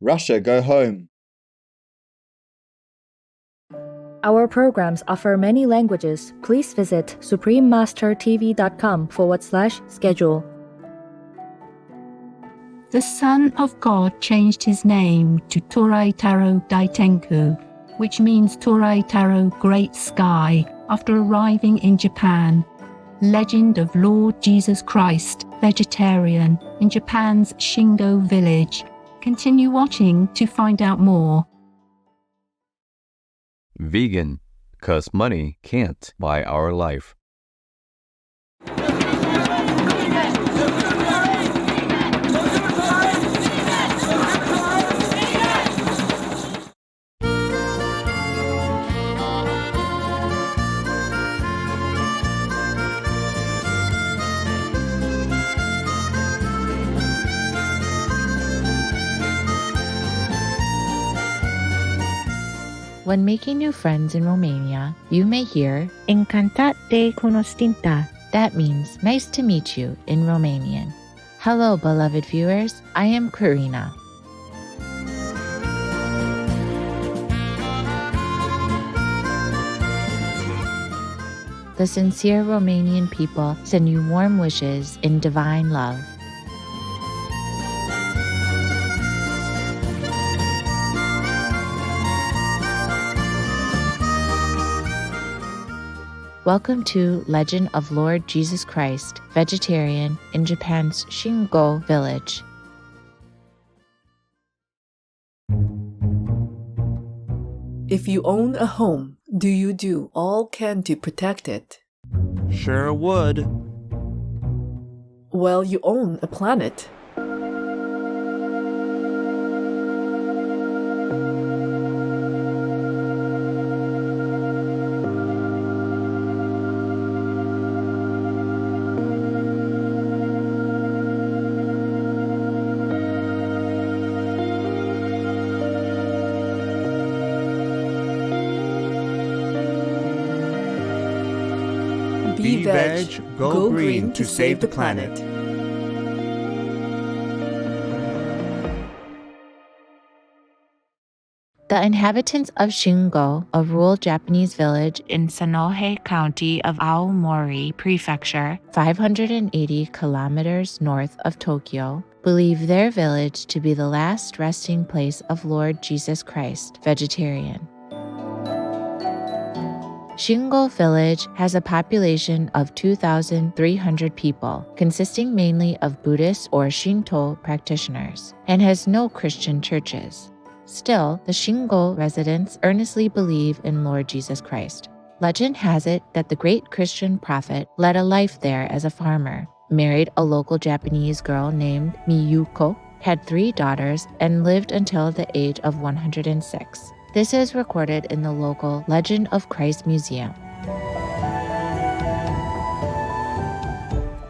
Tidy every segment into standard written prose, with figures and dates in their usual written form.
Russia, go home. Our programs offer many languages. Please visit suprememastertv.com/schedule. The Son of God changed his name to Torai Taro Daitenku, which means Torai Taro Great Sky, after arriving in Japan. Legend of Lord Jesus Christ, vegetarian, in Japan's Shingō village. Continue watching to find out more. Vegan, 'cause money can't buy our life. When making new friends in Romania, you may hear Encantat de cunoștința. That means nice to meet you in Romanian. Hello, beloved viewers. I am Karina. The sincere Romanian people send you warm wishes in divine love. Welcome to Legend of Lord Jesus Christ, vegetarian, in Japan's Shingō village. If you own a home, do you do all can to protect it? Sure would. Well, you own a planet. Be veg, go green to save the planet. The inhabitants of Shingō, a rural Japanese village in Sanohe County of Aomori Prefecture, 580 kilometers north of Tokyo, believe their village to be the last resting place of Lord Jesus Christ, vegetarian. Shingō village has a population of 2,300 people, consisting mainly of Buddhist or Shinto practitioners, and has no Christian churches. Still, the Shingō residents earnestly believe in Lord Jesus Christ. Legend has it that the great Christian prophet led a life there as a farmer, married a local Japanese girl named Miyuko, had 3 daughters, and lived until the age of 106. This is recorded in the local Legend of Christ Museum.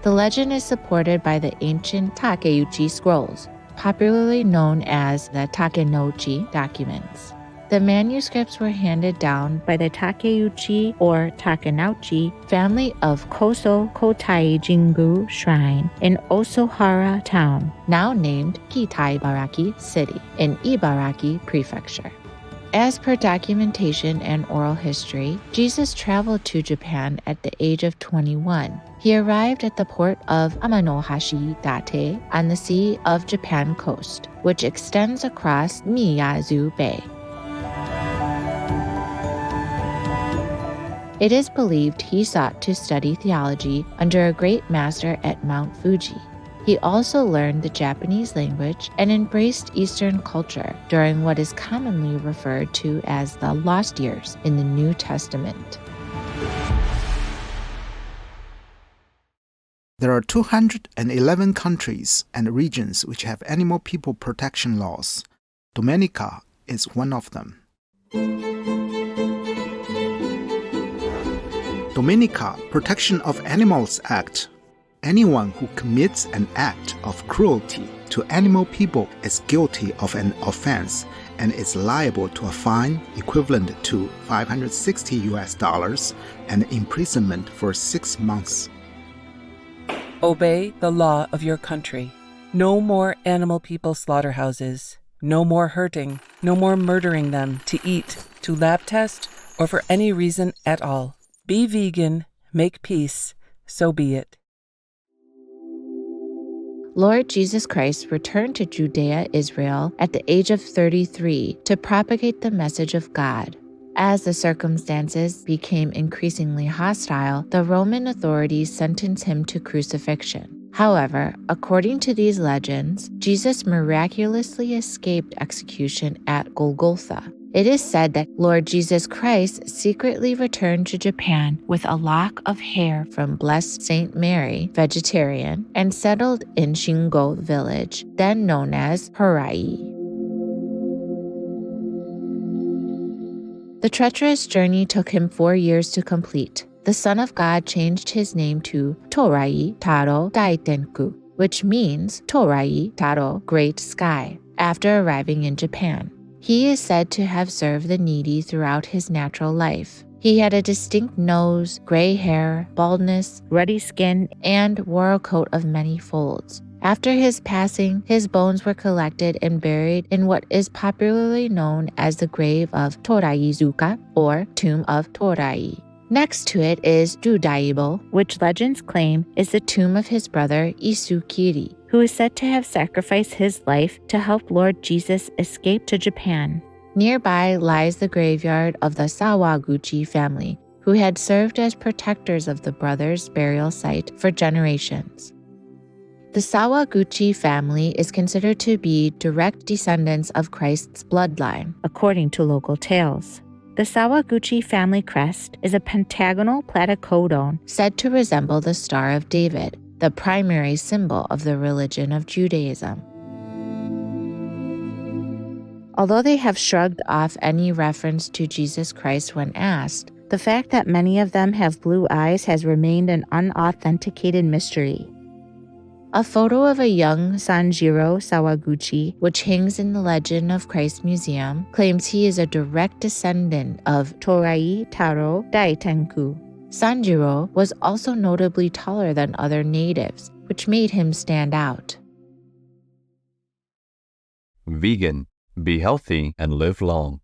The legend is supported by the ancient Takeuchi scrolls, popularly known as the Takenouchi documents. The manuscripts were handed down by the Takeuchi or Takenouchi family of Koso Kotai Jingu Shrine in Osohara Town, now named Kitaibaraki City in Ibaraki Prefecture. As per documentation and oral history, Jesus traveled to Japan at the age of 21. He arrived at the port of Amanohashi Date on the Sea of Japan coast, which extends across Miyazu Bay. It is believed he sought to study theology under a great master at Mount Fuji. He also learned the Japanese language and embraced Eastern culture during what is commonly referred to as the lost years in the New Testament. There are 211 countries and regions which have animal people protection laws. Dominica is one of them. Dominica Protection of Animals Act. Anyone who commits an act of cruelty to animal people is guilty of an offense and is liable to a fine equivalent to $560 and imprisonment for 6 months. Obey the law of your country. No more animal people slaughterhouses. No more hurting, no more murdering them to eat, to lab test, or for any reason at all. Be vegan, make peace, so be it. Lord Jesus Christ returned to Judea, Israel, at the age of 33 to propagate the message of God. As the circumstances became increasingly hostile, the Roman authorities sentenced him to crucifixion. However, according to these legends, Jesus miraculously escaped execution at Golgotha. It is said that Lord Jesus Christ secretly returned to Japan with a lock of hair from Blessed Saint Mary, vegetarian, and settled in Shingō village, then known as Harai. The treacherous journey took him 4 years to complete. The Son of God changed his name to Torai Taro Daitenku, which means Torai Taro Great Sky, after arriving in Japan. He is said to have served the needy throughout his natural life. He had a distinct nose, gray hair, baldness, ruddy skin, and wore a coat of many folds. After his passing, his bones were collected and buried in what is popularly known as the grave of Torai-zuka, or Tomb of Torai. Next to it is Judaibo, which legends claim is the tomb of his brother Isukiri, who is said to have sacrificed his life to help Lord Jesus escape to Japan. Nearby lies the graveyard of the Sawaguchi family, who had served as protectors of the brothers' burial site for generations. The Sawaguchi family is considered to be direct descendants of Christ's bloodline, according to local tales. The Sawaguchi family crest is a pentagonal platycodon said to resemble the Star of David, the primary symbol of the religion of Judaism. Although they have shrugged off any reference to Jesus Christ when asked, the fact that many of them have blue eyes has remained an unauthenticated mystery. A photo of a young Sanjiro Sawaguchi, which hangs in the Legend of Christ Museum, claims he is a direct descendant of Torai Taro Daitenku. Sanjiro was also notably taller than other natives, which made him stand out. Vegan. Be healthy and live long.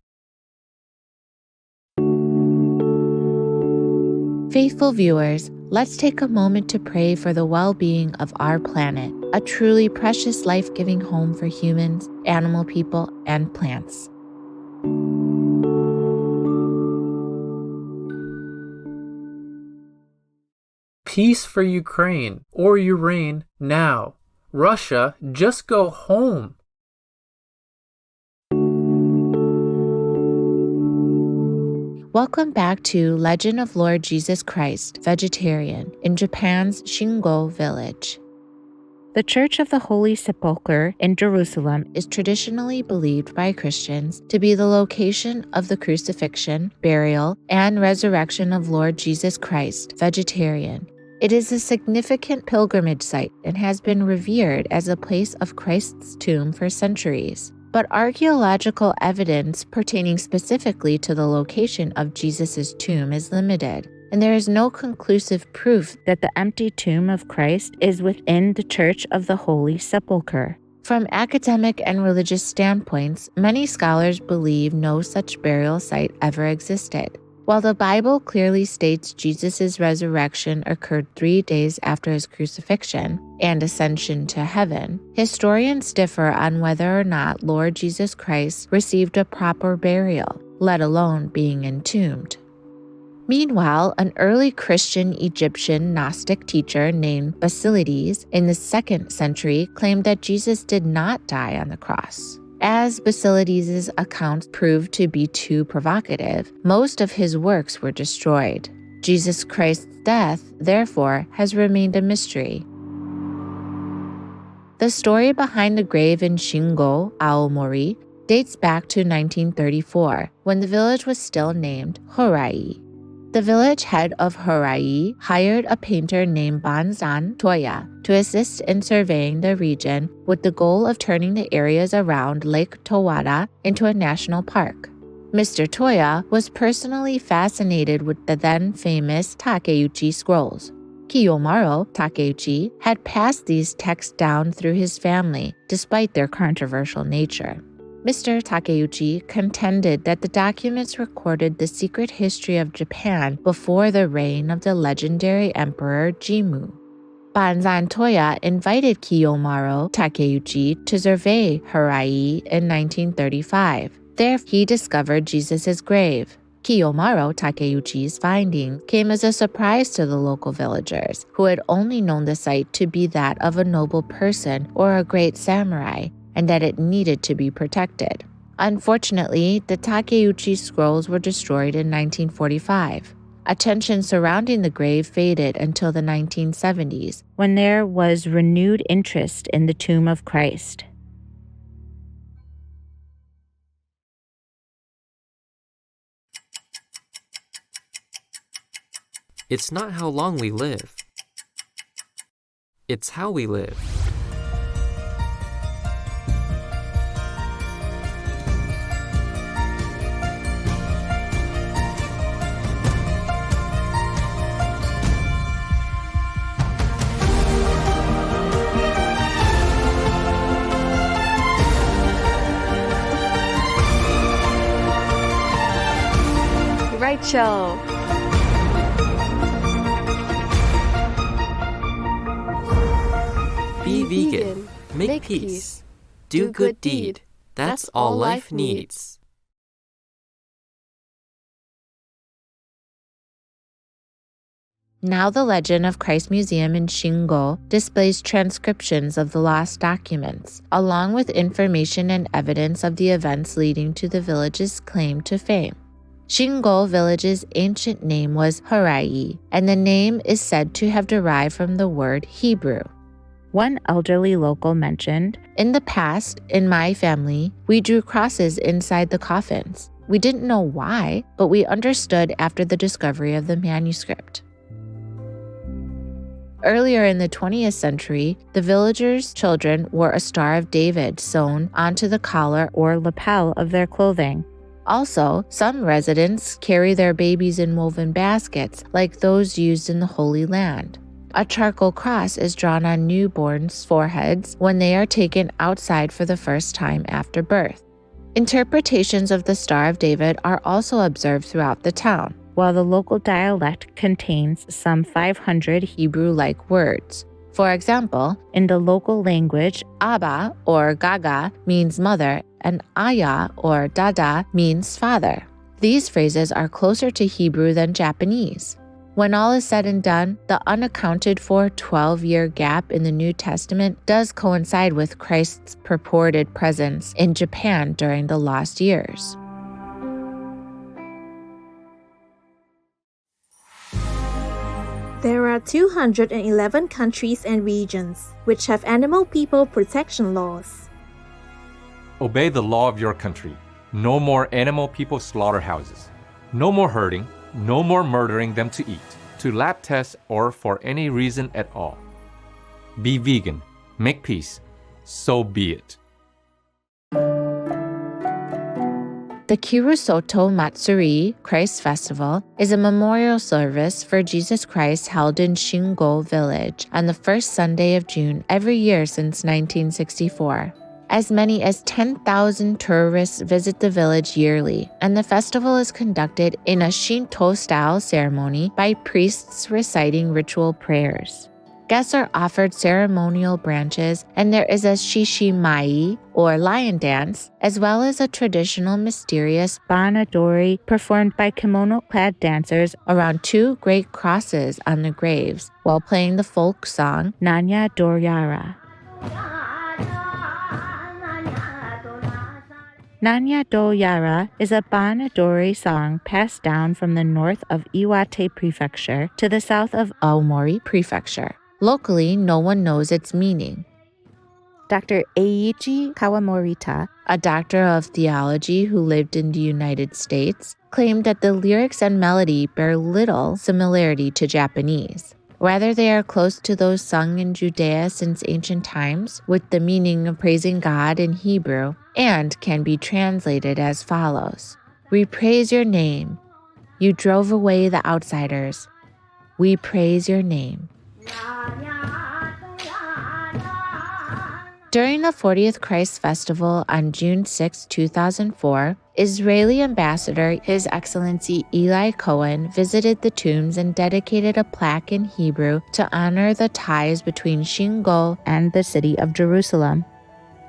Faithful viewers, let's take a moment to pray for the well-being of our planet, a truly precious life-giving home for humans, animal people, and plants. Peace for Ukraine or Ukraine now. Russia, just go home. Welcome back to Legend of Lord Jesus Christ, Vegetarian, in Japan's Shingō village. The Church of the Holy Sepulchre in Jerusalem is traditionally believed by Christians to be the location of the crucifixion, burial, and resurrection of Lord Jesus Christ, Vegetarian. It is a significant pilgrimage site and has been revered as a place of Christ's tomb for centuries. But archaeological evidence pertaining specifically to the location of Jesus' tomb is limited, and there is no conclusive proof that the empty tomb of Christ is within the Church of the Holy Sepulchre. From academic and religious standpoints, many scholars believe no such burial site ever existed. While the Bible clearly states Jesus' resurrection occurred 3 days after his crucifixion and ascension to heaven, historians differ on whether or not Lord Jesus Christ received a proper burial, let alone being entombed. Meanwhile, an early Christian Egyptian Gnostic teacher named Basilides in the 2nd century claimed that Jesus did not die on the cross. As Basilides' accounts proved to be too provocative, most of his works were destroyed. Jesus Christ's death, therefore, has remained a mystery. The story behind the grave in Shingō, Aomori, dates back to 1934, when the village was still named Harai. The village head of Harai hired a painter named Banzan Toya to assist in surveying the region with the goal of turning the areas around Lake Towada into a national park. Mr. Toya was personally fascinated with the then famous Takeuchi scrolls. Kiyomaro Takeuchi had passed these texts down through his family, despite their controversial nature. Mr. Takeuchi contended that the documents recorded the secret history of Japan before the reign of the legendary Emperor Jimmu. Banzan Toya invited Kiyomaru Takeuchi to survey Harai in 1935. There, he discovered Jesus' grave. Kiyomaru Takeuchi's finding came as a surprise to the local villagers, who had only known the site to be that of a noble person or a great samurai, and that it needed to be protected. Unfortunately, the Takeuchi scrolls were destroyed in 1945. Attention surrounding the grave faded until the 1970s, when there was renewed interest in the tomb of Christ. It's not how long we live. It's how we live. Right show. Be vegan. Make peace. Do good deed. That's all life needs. Now the legend of Christ Museum in Shingō displays transcriptions of the lost documents, along with information and evidence of the events leading to the village's claim to fame. Shingō village's ancient name was Harai, and the name is said to have derived from the word Hebrew. One elderly local mentioned, "In the past, in my family, we drew crosses inside the coffins. We didn't know why, but we understood after the discovery of the manuscript." Earlier in the 20th century, the villagers' children wore a Star of David sewn onto the collar or lapel of their clothing. Also, some residents carry their babies in woven baskets like those used in the Holy Land. A charcoal cross is drawn on newborns' foreheads when they are taken outside for the first time after birth. Interpretations of the Star of David are also observed throughout the town, while the local dialect contains some 500 Hebrew-like words. For example, in the local language, Abba or Gaga means mother, and Aya or Dada means father. These phrases are closer to Hebrew than Japanese. When all is said and done, the unaccounted for 12-year gap in the New Testament does coincide with Christ's purported presence in Japan during the lost years. There are 211 countries and regions which have animal people protection laws. Obey the law of your country. No more animal people slaughterhouses. No more hurting. No more murdering them to eat, to lab test, or for any reason at all. Be vegan. Make peace. So be it. The Kirusoto Matsuri, Christ Festival, is a memorial service for Jesus Christ held in Shingō village on the first Sunday of June every year since 1964. As many as 10,000 tourists visit the village yearly, and the festival is conducted in a Shinto-style ceremony by priests reciting ritual prayers. Guests are offered ceremonial branches, and there is a shishimai, or lion dance, as well as a traditional mysterious banadori performed by kimono-clad dancers around two great crosses on the graves, while playing the folk song Nanya Doryara. Nanya Do Yara is a Banadori song passed down from the north of Iwate Prefecture to the south of Aomori Prefecture. Locally, no one knows its meaning. Dr. Eiichi Kawamorita, a doctor of theology who lived in the United States, claimed that the lyrics and melody bear little similarity to Japanese. Rather, they are close to those sung in Judea since ancient times, with the meaning of praising God in Hebrew, and can be translated as follows. We praise your name. You drove away the outsiders. We praise your name. During the 40th Christ Festival on June 6, 2004, Israeli Ambassador His Excellency Eli Cohen visited the tombs and dedicated a plaque in Hebrew to honor the ties between Shingō and the city of Jerusalem.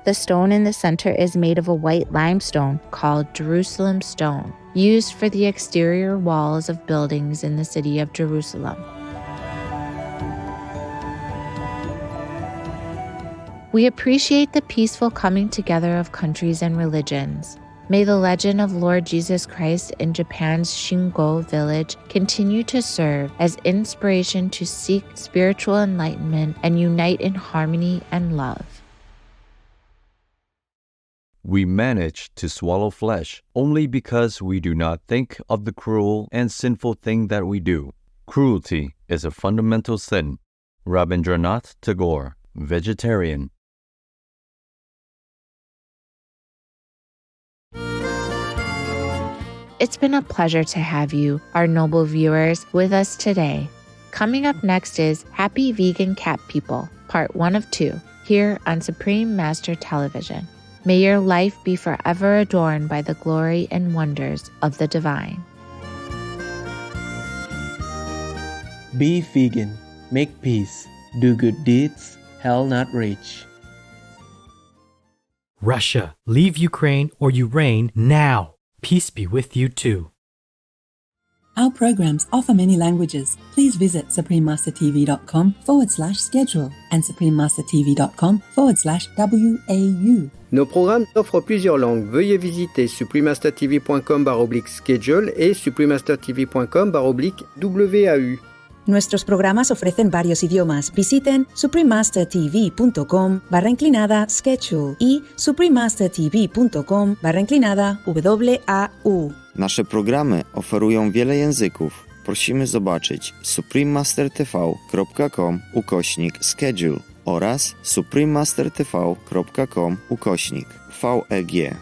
The stone in the center is made of a white limestone called Jerusalem stone, used for the exterior walls of buildings in the city of Jerusalem. We appreciate the peaceful coming together of countries and religions. May the legend of Lord Jesus Christ in Japan's Shingō village continue to serve as inspiration to seek spiritual enlightenment and unite in harmony and love. We manage to swallow flesh only because we do not think of the cruel and sinful thing that we do. Cruelty is a fundamental sin. Rabindranath Tagore, vegetarian. It's been a pleasure to have you, our noble viewers, with us today. Coming up next is Happy Vegan Cat People, Part 1 of 2, here on Supreme Master Television. May your life be forever adorned by the glory and wonders of the divine. Be vegan, make peace, do good deeds, hell not reach. Russia, leave Ukraine or you reign now. Peace be with you too. Our programs offer many languages. Please visit suprememastertv.com/schedule and suprememastertv.com/WAU. Nos programmes offrent plusieurs langues. Veuillez visiter suprememastertv.com/schedule et suprememastertv.com/WAU. Nuestros programas ofrecen varios idiomas. Visiten suprememastertv.com/schedule y suprememastertv.com/WAU. Nasze programy oferują wiele języków. Prosimy zobaczyć suprememastertv.com/schedule oraz suprememastertv.com/VEG.